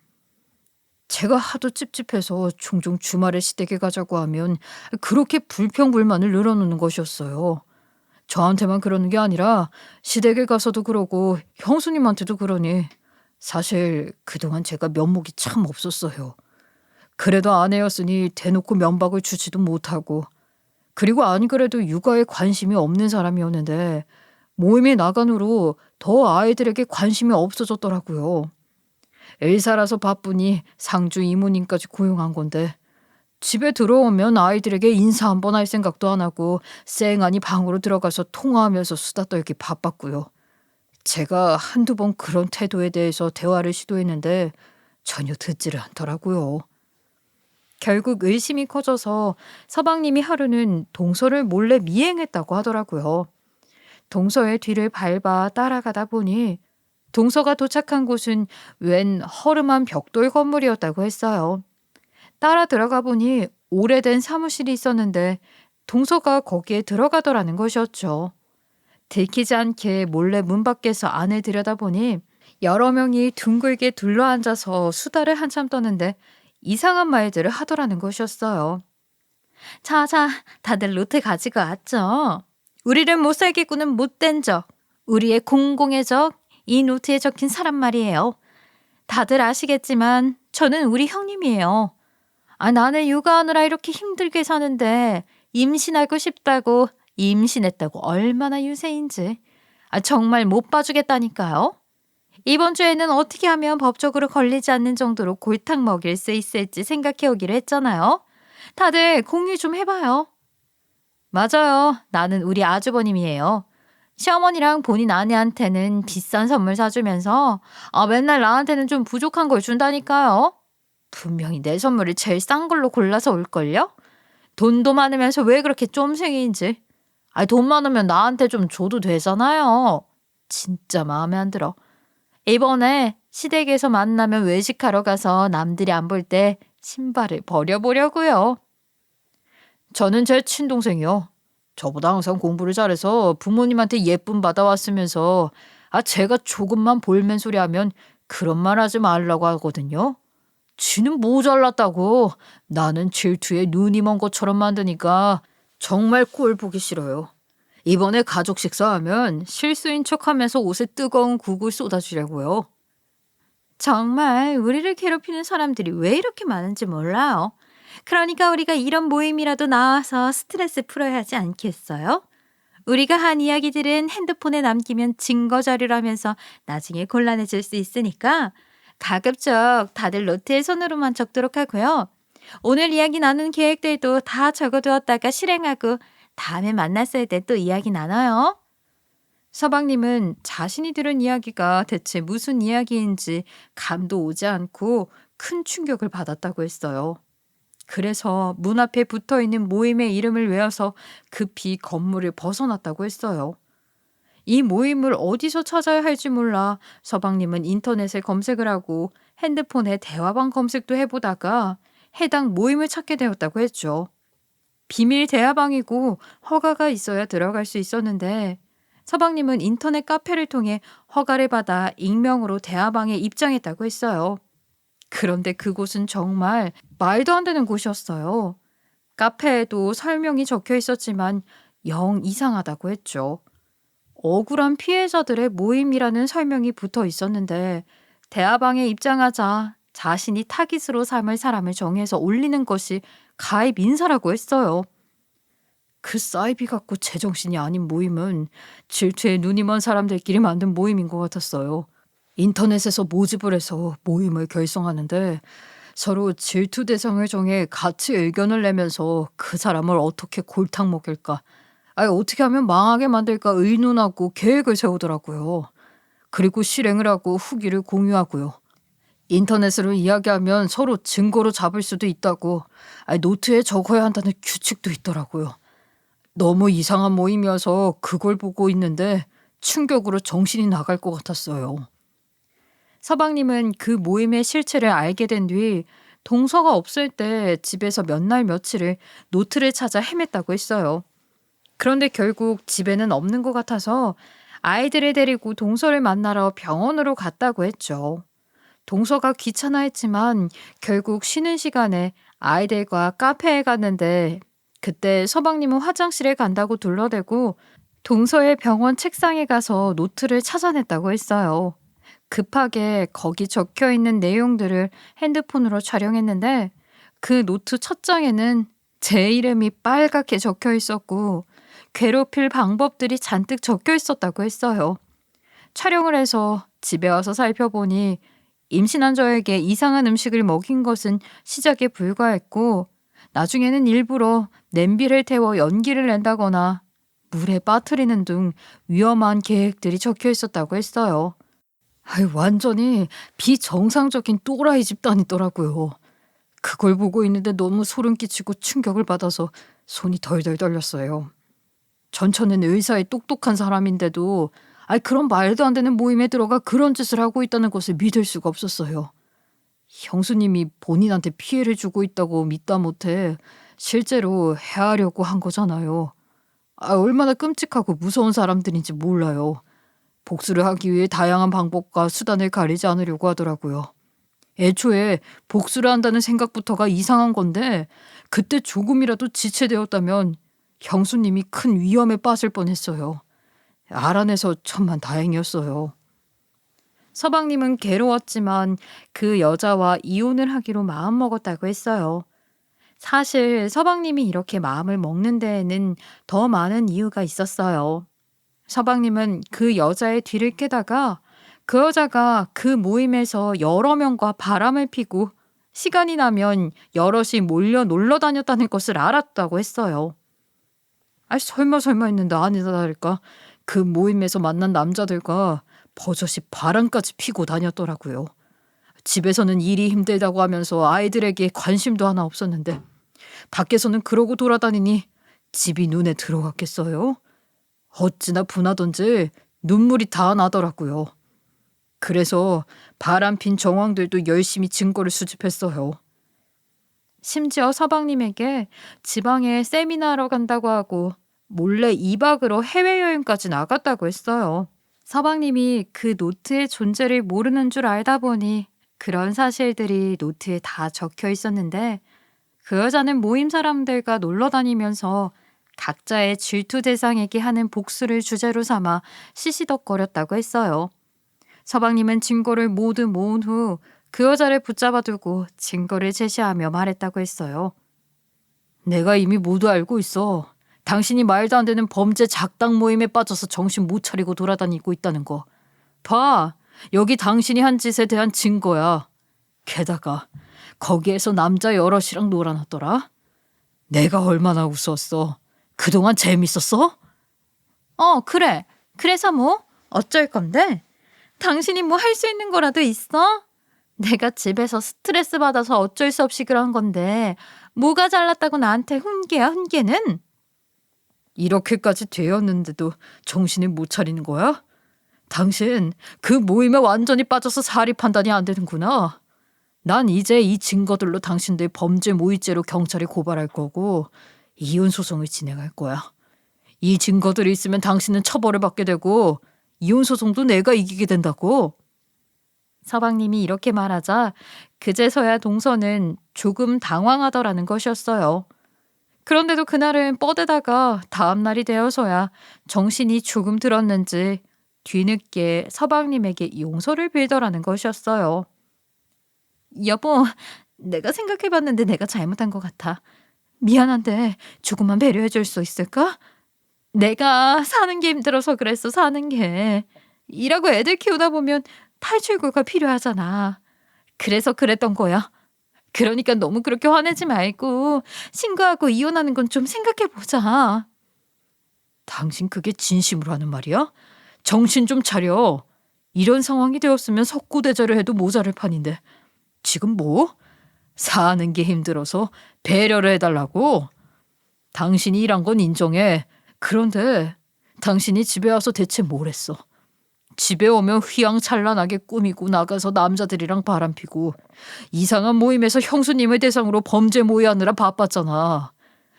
제가 하도 찝찝해서 종종 주말에 시댁에 가자고 하면 그렇게 불평불만을 늘어놓는 것이었어요. 저한테만 그러는 게 아니라 시댁에 가서도 그러고 형수님한테도 그러니 사실 그동안 제가 면목이 참 없었어요. 그래도 아내였으니 대놓고 면박을 주지도 못하고 그리고 안 그래도 육아에 관심이 없는 사람이었는데 모임에 나간 후로 더 아이들에게 관심이 없어졌더라고요. 엘사라서 바쁘니 상주 이모님까지 고용한 건데 집에 들어오면 아이들에게 인사 한 번 할 생각도 안 하고 쌩하니 방으로 들어가서 통화하면서 수다 떨기 바빴고요. 제가 한두 번 그런 태도에 대해서 대화를 시도했는데 전혀 듣지를 않더라고요. 결국 의심이 커져서 서방님이 하루는 동서를 몰래 미행했다고 하더라고요. 동서의 뒤를 밟아 따라가다 보니 동서가 도착한 곳은 웬 허름한 벽돌 건물이었다고 했어요. 따라 들어가 보니 오래된 사무실이 있었는데 동서가 거기에 들어가더라는 것이었죠. 들키지 않게 몰래 문 밖에서 안을 들여다보니 여러 명이 둥글게 둘러앉아서 수다를 한참 떠는데 이상한 말들을 하더라는 것이었어요. 자자, 다들 노트 가지고 왔죠? 우리를 못 살게 꾸는 못된 적, 우리의 공공의 적, 이 노트에 적힌 사람 말이에요. 다들 아시겠지만 저는 우리 형님이에요. 나는 육아하느라 이렇게 힘들게 사는데 임신하고 싶다고 임신했다고 얼마나 유세인지. 정말 못 봐주겠다니까요. 이번 주에는 어떻게 하면 법적으로 걸리지 않는 정도로 골탕 먹일 수 있을지 생각해 오기로 했잖아요. 다들 공유 좀 해봐요. 맞아요. 나는 우리 아주버님이에요. 시어머니랑 본인 아내한테는 비싼 선물 사주면서 맨날 나한테는 좀 부족한 걸 준다니까요. 분명히 내 선물을 제일 싼 걸로 골라서 올걸요? 돈도 많으면서 왜 그렇게 쫌생이인지. 돈 많으면 나한테 좀 줘도 되잖아요. 진짜 마음에 안 들어. 이번에 시댁에서 만나면 외식하러 가서 남들이 안 볼 때 신발을 버려보려고요. 저는 제 친동생이요. 저보다 항상 공부를 잘해서 부모님한테 예쁨 받아왔으면서 제가 조금만 볼멘 소리 하면 그런 말 하지 말라고 하거든요. 지는 모자랐다고 나는 질투에 눈이 먼 것처럼 만드니까 정말 꼴 보기 싫어요. 이번에 가족 식사하면 실수인 척하면서 옷에 뜨거운 국을 쏟아주려고요. 정말 우리를 괴롭히는 사람들이 왜 이렇게 많은지 몰라요. 그러니까 우리가 이런 모임이라도 나와서 스트레스 풀어야 하지 않겠어요? 우리가 한 이야기들은 핸드폰에 남기면 증거 자료라면서 나중에 곤란해질 수 있으니까 가급적 다들 노트에 손으로만 적도록 하고요. 오늘 이야기 나눈 계획들도 다 적어두었다가 실행하고 다음에 만났을 때 또 이야기 나눠요. 서방님은 자신이 들은 이야기가 대체 무슨 이야기인지 감도 오지 않고 큰 충격을 받았다고 했어요. 그래서 문 앞에 붙어있는 모임의 이름을 외워서 급히 건물을 벗어났다고 했어요. 이 모임을 어디서 찾아야 할지 몰라 서방님은 인터넷에 검색을 하고 핸드폰에 대화방 검색도 해보다가 해당 모임을 찾게 되었다고 했죠. 비밀 대화방이고 허가가 있어야 들어갈 수 있었는데 서방님은 인터넷 카페를 통해 허가를 받아 익명으로 대화방에 입장했다고 했어요. 그런데 그곳은 정말 말도 안 되는 곳이었어요. 카페에도 설명이 적혀 있었지만 영 이상하다고 했죠. 억울한 피해자들의 모임이라는 설명이 붙어 있었는데 대화방에 입장하자 자신이 타깃으로 삼을 사람을 정해서 올리는 것이 가입 인사라고 했어요. 그 사이비 같고 제정신이 아닌 모임은 질투에 눈이 먼 사람들끼리 만든 모임인 것 같았어요. 인터넷에서 모집을 해서 모임을 결성하는데 서로 질투 대상을 정해 같이 의견을 내면서 그 사람을 어떻게 골탕 먹일까, 어떻게 하면 망하게 만들까 의논하고 계획을 세우더라고요. 그리고 실행을 하고 후기를 공유하고요. 인터넷으로 이야기하면 서로 증거로 잡을 수도 있다고 노트에 적어야 한다는 규칙도 있더라고요. 너무 이상한 모임이어서 그걸 보고 있는데 충격으로 정신이 나갈 것 같았어요. 서방님은 그 모임의 실체를 알게 된 뒤 동서가 없을 때 집에서 몇 날 며칠을 노트를 찾아 헤맸다고 했어요. 그런데 결국 집에는 없는 것 같아서 아이들을 데리고 동서를 만나러 병원으로 갔다고 했죠. 동서가 귀찮아했지만 결국 쉬는 시간에 아이들과 카페에 갔는데 그때 서방님은 화장실에 간다고 둘러대고 동서의 병원 책상에 가서 노트를 찾아냈다고 했어요. 급하게 거기 적혀 있는 내용들을 핸드폰으로 촬영했는데 그 노트 첫 장에는 제 이름이 빨갛게 적혀 있었고 괴롭힐 방법들이 잔뜩 적혀 있었다고 했어요. 촬영을 해서 집에 와서 살펴보니 임신한 저에게 이상한 음식을 먹인 것은 시작에 불과했고 나중에는 일부러 냄비를 태워 연기를 낸다거나 물에 빠뜨리는 등 위험한 계획들이 적혀 있었다고 했어요. 완전히 비정상적인 또라이 집단이더라고요. 그걸 보고 있는데 너무 소름 끼치고 충격을 받아서 손이 덜덜 떨렸어요. 전처는 의사의 똑똑한 사람인데도 그런 말도 안 되는 모임에 들어가 그런 짓을 하고 있다는 것을 믿을 수가 없었어요. 형수님이 본인한테 피해를 주고 있다고 믿다 못해 실제로 해하려고 한 거잖아요. 얼마나 끔찍하고 무서운 사람들인지 몰라요. 복수를 하기 위해 다양한 방법과 수단을 가리지 않으려고 하더라고요. 애초에 복수를 한다는 생각부터가 이상한 건데 그때 조금이라도 지체되었다면 형수님이 큰 위험에 빠질 뻔했어요. 알아내서 천만 다행이었어요. 서방님은 괴로웠지만 그 여자와 이혼을 하기로 마음먹었다고 했어요. 사실 서방님이 이렇게 마음을 먹는 데에는 더 많은 이유가 있었어요. 서방님은 그 여자의 뒤를 깨다가 그 여자가 그 모임에서 여러 명과 바람을 피고 시간이 나면 여럿이 몰려 놀러 다녔다는 것을 알았다고 했어요. 설마 했는데 아니다 다를까 그 모임에서 만난 남자들과 버젓이 바람까지 피고 다녔더라고요. 집에서는 일이 힘들다고 하면서 아이들에게 관심도 하나 없었는데 밖에서는 그러고 돌아다니니 집이 눈에 들어갔겠어요? 어찌나 분하던지 눈물이 다 나더라고요. 그래서 바람핀 정황들도 열심히 증거를 수집했어요. 심지어 서방님에게 지방에 세미나하러 간다고 하고 몰래 2박으로 해외여행까지 나갔다고 했어요. 서방님이 그 노트의 존재를 모르는 줄 알다 보니 그런 사실들이 노트에 다 적혀 있었는데 그 여자는 모임 사람들과 놀러 다니면서 각자의 질투 대상에게 하는 복수를 주제로 삼아 시시덕거렸다고 했어요. 서방님은 증거를 모두 모은 후 그 여자를 붙잡아두고 증거를 제시하며 말했다고 했어요. 내가 이미 모두 알고 있어. 당신이 말도 안 되는 범죄 작당 모임에 빠져서 정신 못 차리고 돌아다니고 있다는 거. 봐, 여기 당신이 한 짓에 대한 증거야. 게다가 거기에서 남자 여럿이랑 놀아놨더라. 내가 얼마나 웃었어. 그동안 재밌었어? 그래. 그래서 뭐? 어쩔 건데? 당신이 뭐 할 수 있는 거라도 있어? 내가 집에서 스트레스 받아서 어쩔 수 없이 그런 건데 뭐가 잘났다고 나한테 훈계야 훈계는? 이렇게까지 되었는데도 정신을 못 차리는 거야? 당신 그 모임에 완전히 빠져서 사리 판단이 안 되는구나. 난 이제 이 증거들로 당신들 범죄 모의죄로 경찰에 고발할 거고 이혼 소송을 진행할 거야. 이 증거들이 있으면 당신은 처벌을 받게 되고 이혼 소송도 내가 이기게 된다고. 서방님이 이렇게 말하자 그제서야 동서는 조금 당황하더라는 것이었어요. 그런데도 그날은 뻗에다가 다음 날이 되어서야 정신이 조금 들었는지 뒤늦게 서방님에게 용서를 빌더라는 것이었어요. 여보, 내가 생각해봤는데 내가 잘못한 것 같아. 미안한데 조금만 배려해줄 수 있을까? 내가 사는 게 힘들어서 그랬어, 사는 게. 일하고 애들 키우다 보면 탈출구가 필요하잖아. 그래서 그랬던 거야. 그러니까 너무 그렇게 화내지 말고 신고하고 이혼하는 건 좀 생각해보자. 당신 그게 진심으로 하는 말이야? 정신 좀 차려. 이런 상황이 되었으면 석고대죄를 해도 모자랄 판인데 지금 뭐? 사는 게 힘들어서 배려를 해달라고? 당신이 일한 건 인정해. 그런데 당신이 집에 와서 대체 뭘 했어? 집에 오면 휘황찬란하게 꾸미고 나가서 남자들이랑 바람피고 이상한 모임에서 형수님을 대상으로 범죄 모의하느라 바빴잖아.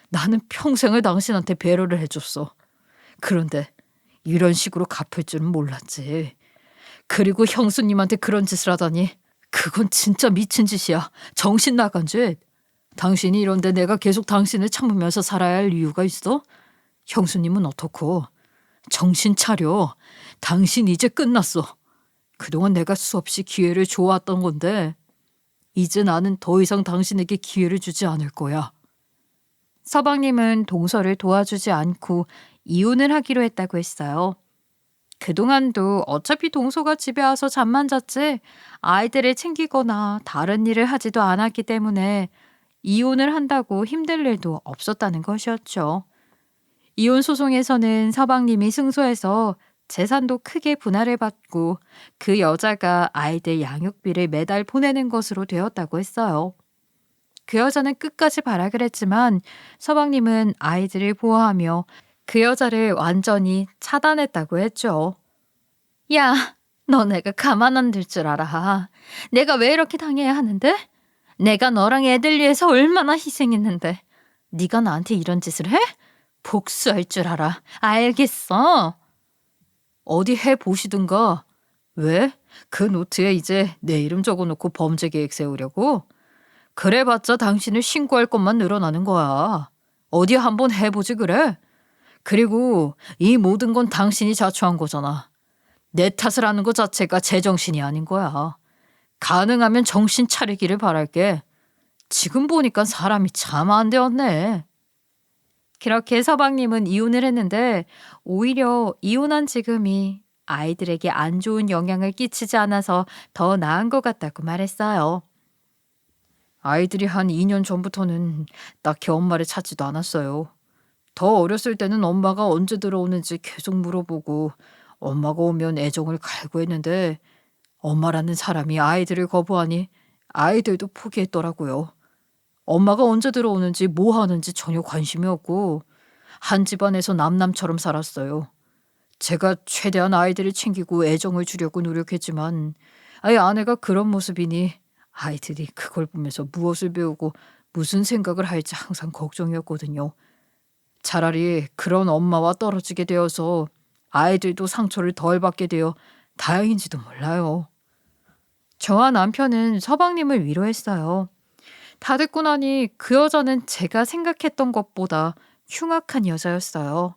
나는 평생을 당신한테 배려를 해줬어. 그런데 이런 식으로 갚을 줄은 몰랐지. 그리고 형수님한테 그런 짓을 하다니 그건 진짜 미친 짓이야. 정신 나간 짓. 당신이 이런데 내가 계속 당신을 참으면서 살아야 할 이유가 있어? 형수님은 어떻고? 정신 차려. 당신 이제 끝났어. 그동안 내가 수없이 기회를 줘왔던 건데 이제 나는 더 이상 당신에게 기회를 주지 않을 거야. 서방님은 동서를 도와주지 않고 이혼을 하기로 했다고 했어요. 그동안도 어차피 동서가 집에 와서 잠만 잤지 아이들을 챙기거나 다른 일을 하지도 않았기 때문에 이혼을 한다고 힘들 일도 없었다는 것이었죠. 이혼 소송에서는 서방님이 승소해서 재산도 크게 분할을 받고 그 여자가 아이들 양육비를 매달 보내는 것으로 되었다고 했어요. 그 여자는 끝까지 발악을 했지만 서방님은 아이들을 보호하며 그 여자를 완전히 차단했다고 했죠. 야, 너 내가 가만 안 둘 줄 알아. 내가 왜 이렇게 당해야 하는데? 내가 너랑 애들 위해서 얼마나 희생했는데 네가 나한테 이런 짓을 해? 복수할 줄 알아. 알겠어. 어디 해보시든가. 왜? 그 노트에 이제 내 이름 적어놓고 범죄 계획 세우려고? 그래봤자 당신을 신고할 것만 늘어나는 거야. 어디 한번 해보지 그래? 그리고 이 모든 건 당신이 자초한 거잖아. 내 탓을 하는 것 자체가 제정신이 아닌 거야. 가능하면 정신 차리기를 바랄게. 지금 보니까 사람이 참 안 되었네. 그렇게 서방님은 이혼을 했는데 오히려 이혼한 지금이 아이들에게 안 좋은 영향을 끼치지 않아서 더 나은 것 같다고 말했어요. 아이들이 한 2년 전부터는 딱히 엄마를 찾지도 않았어요. 더 어렸을 때는 엄마가 언제 들어오는지 계속 물어보고 엄마가 오면 애정을 갈구했는데 엄마라는 사람이 아이들을 거부하니 아이들도 포기했더라고요. 엄마가 언제 들어오는지 뭐 하는지 전혀 관심이 없고 한 집안에서 남남처럼 살았어요. 제가 최대한 아이들을 챙기고 애정을 주려고 노력했지만 아예 아내가 그런 모습이니 아이들이 그걸 보면서 무엇을 배우고 무슨 생각을 할지 항상 걱정이었거든요. 차라리 그런 엄마와 떨어지게 되어서 아이들도 상처를 덜 받게 되어 다행인지도 몰라요. 저와 남편은 서방님을 위로했어요. 다 듣고 나니 그 여자는 제가 생각했던 것보다 흉악한 여자였어요.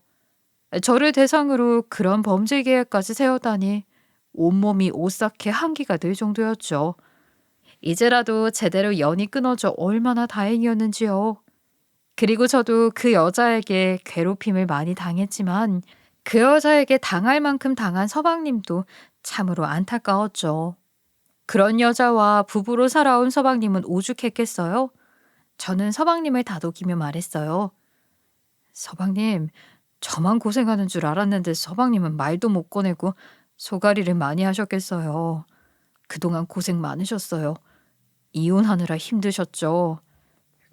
저를 대상으로 그런 범죄 계획까지 세우다니 온몸이 오싹해 한기가 들 정도였죠. 이제라도 제대로 연이 끊어져 얼마나 다행이었는지요. 그리고 저도 그 여자에게 괴롭힘을 많이 당했지만 그 여자에게 당할 만큼 당한 서방님도 참으로 안타까웠죠. 그런 여자와 부부로 살아온 서방님은 오죽했겠어요? 저는 서방님을 다독이며 말했어요. 서방님, 저만 고생하는 줄 알았는데 서방님은 말도 못 꺼내고 소가리를 많이 하셨겠어요. 그동안 고생 많으셨어요. 이혼하느라 힘드셨죠.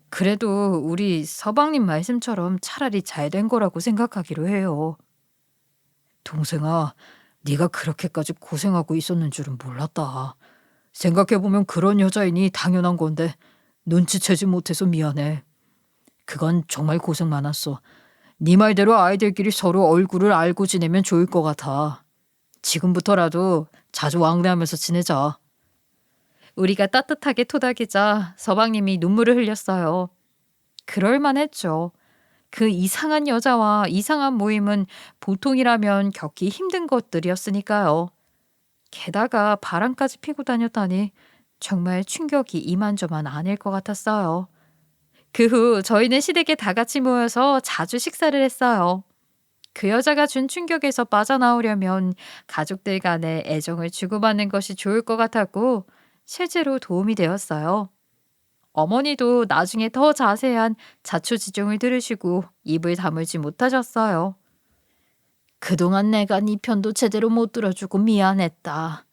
그래도 우리 서방님 말씀처럼 차라리 잘 된 거라고 생각하기로 해요. 동생아, 네가 그렇게까지 고생하고 있었는 줄은 몰랐다. 생각해보면 그런 여자이니 당연한 건데 눈치채지 못해서 미안해. 그건 정말 고생 많았어. 네 말대로 아이들끼리 서로 얼굴을 알고 지내면 좋을 것 같아. 지금부터라도 자주 왕래하면서 지내자. 우리가 따뜻하게 토닥이자 서방님이 눈물을 흘렸어요. 그럴만했죠. 그 이상한 여자와 이상한 모임은 보통이라면 겪기 힘든 것들이었으니까요. 게다가 바람까지 피고 다녔다니 정말 충격이 이만저만 아닐 것 같았어요. 그 후 저희는 시댁에 다 같이 모여서 자주 식사를 했어요. 그 여자가 준 충격에서 빠져나오려면 가족들 간에 애정을 주고받는 것이 좋을 것 같았고 실제로 도움이 되었어요. 어머니도 나중에 더 자세한 자초지종을 들으시고 입을 다물지 못하셨어요. 그동안 내가 네 편도 제대로 못 들어주고 미안했다.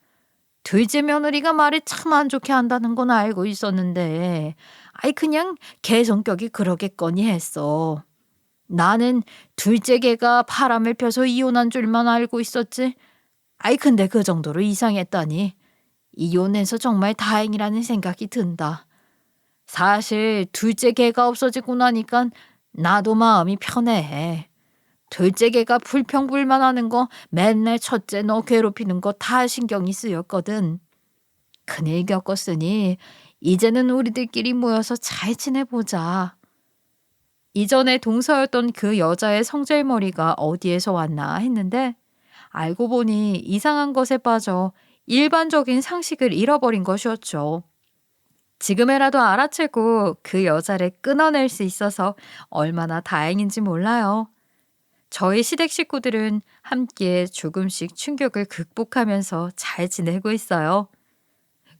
둘째 며느리가 말을 참 안 좋게 한다는 건 알고 있었는데 그냥 걔 성격이 그러겠거니 했어. 나는 둘째 걔가 바람을 펴서 이혼한 줄만 알고 있었지. 아이 근데 그 정도로 이상했다니 이혼해서 정말 다행이라는 생각이 든다. 사실 둘째 개가 없어지고 나니까 나도 마음이 편해. 둘째 개가 불평불만하는 거 맨날 첫째 너 괴롭히는 거 다 신경이 쓰였거든. 큰일 겪었으니 이제는 우리들끼리 모여서 잘 지내보자. 이전에 동서였던 그 여자의 성질머리가 어디에서 왔나 했는데 알고 보니 이상한 것에 빠져 일반적인 상식을 잃어버린 것이었죠. 지금이라도 알아채고 그 여자를 끊어낼 수 있어서 얼마나 다행인지 몰라요. 저희 시댁 식구들은 함께 조금씩 충격을 극복하면서 잘 지내고 있어요.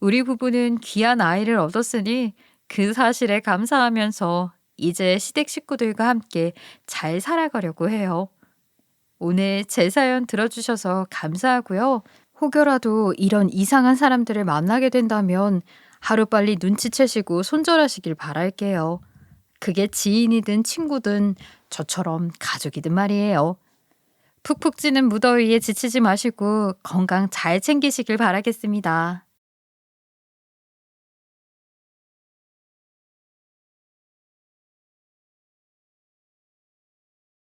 우리 부부는 귀한 아이를 얻었으니 그 사실에 감사하면서 이제 시댁 식구들과 함께 잘 살아가려고 해요. 오늘 제 사연 들어주셔서 감사하고요. 혹여라도 이런 이상한 사람들을 만나게 된다면 하루빨리 눈치채시고 손절하시길 바랄게요. 그게 지인이든 친구든 저처럼 가족이든 말이에요. 푹푹 찌는 무더위에 지치지 마시고 건강 잘 챙기시길 바라겠습니다.